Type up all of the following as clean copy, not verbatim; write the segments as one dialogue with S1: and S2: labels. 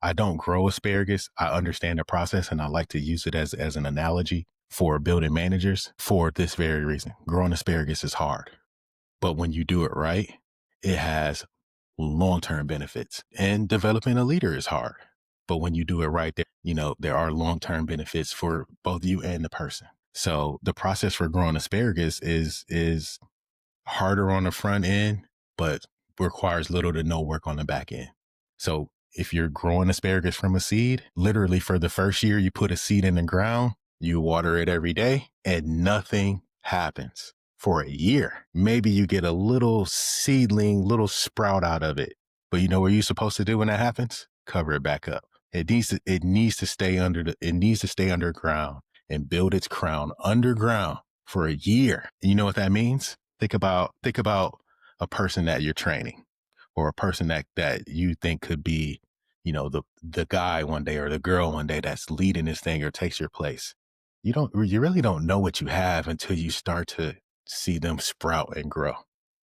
S1: I don't grow asparagus. I understand the process and I like to use it as an analogy for building managers for this very reason. Growing asparagus is hard, but when you do it right, it has long-term benefits. And developing a leader is hard, but when you do it right, there are long-term benefits for both you and the person. So the process for growing asparagus is harder on the front end, but requires little to no work on the back end. So if you're growing asparagus from a seed, literally for the first year, you put a seed in the ground, you water it every day, and nothing happens for a year. Maybe you get a little seedling, little sprout out of it. But you know what you're supposed to do when that happens? Cover it back up. It needs to stay underground and build its crown underground for a year. And you know what that means? Think about a person that you're training, or a person that you think could be, the guy one day or the girl one day that's leading this thing or takes your place. You really don't know what you have until you start to see them sprout and grow.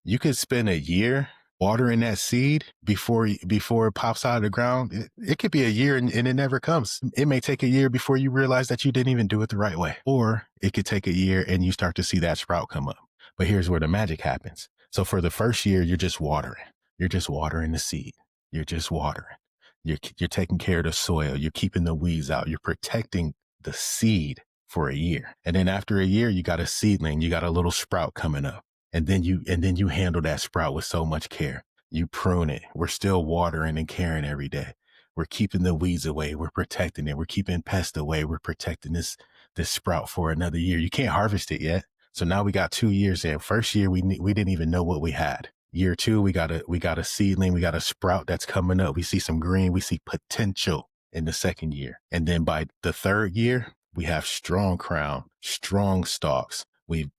S1: You could spend a year watering that seed before it pops out of the ground. It could be a year and it never comes. It may take a year before you realize that you didn't even do it the right way, or it could take a year and you start to see that sprout come up. But here's where the magic happens. So for the first year, you're just watering. You're just watering the seed. You're just watering. You're taking care of the soil. You're keeping the weeds out. You're protecting the seed for a year. And then after a year, you got a seedling. You got a little sprout coming up. And then you handle that sprout with so much care. You prune it. We're still watering and caring every day. We're keeping the weeds away. We're protecting it. We're keeping pests away. We're protecting this sprout for another year. You can't harvest it yet. So now we got 2 years in. First year, we didn't even know what we had. Year two, we got a seedling. We got a sprout that's coming up. We see some green. We see potential in the second year. And then by the third year, we have strong crown, strong stalks. We've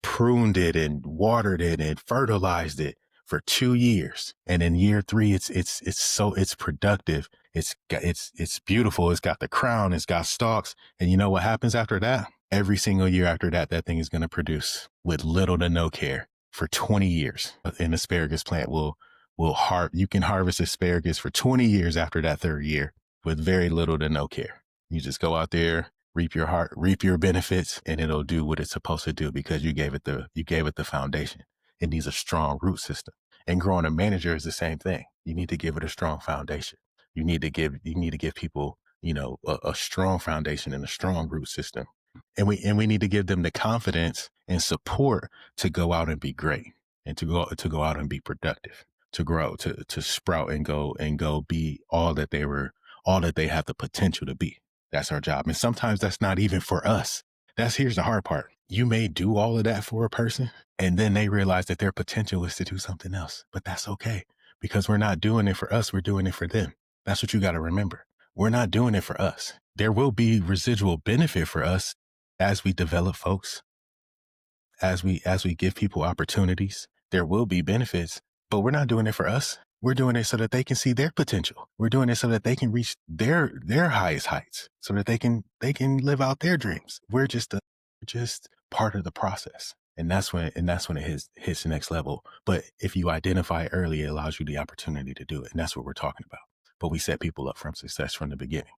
S1: pruned it and watered it and fertilized it for 2 years. And in year three, it's productive. It's beautiful. It's got the crown. It's got stalks. And you know what happens after that? Every single year after that, that thing is going to produce with little to no care for 20 years. An asparagus plant you can harvest asparagus for 20 years after that third year with very little to no care. You just go out there, reap your benefits, and it'll do what it's supposed to do because you gave it the foundation. It needs a strong root system. And growing a manager is the same thing. You need to give it a strong foundation. You need to give people, a strong foundation and a strong root system. And we need to give them the confidence and support to go out and be great, and to go out and be productive, to grow, to sprout and go be all that they have the potential to be. That's our job. And sometimes that's not even for us. Here's the hard part. You may do all of that for a person, and then they realize that their potential is to do something else. But that's okay, because we're not doing it for us. We're doing it for them. That's what you got to remember. We're not doing it for us. There will be residual benefit for us as we develop folks, as we give people opportunities. There will be benefits, but we're not doing it for us. We're doing it so that they can see their potential. We're doing it so that they can reach their highest heights, so that they can live out their dreams. We're just part of the process. And that's when it hits the next level. But if you identify early, it allows you the opportunity to do it. And that's what we're talking about. But we set people up for success from the beginning.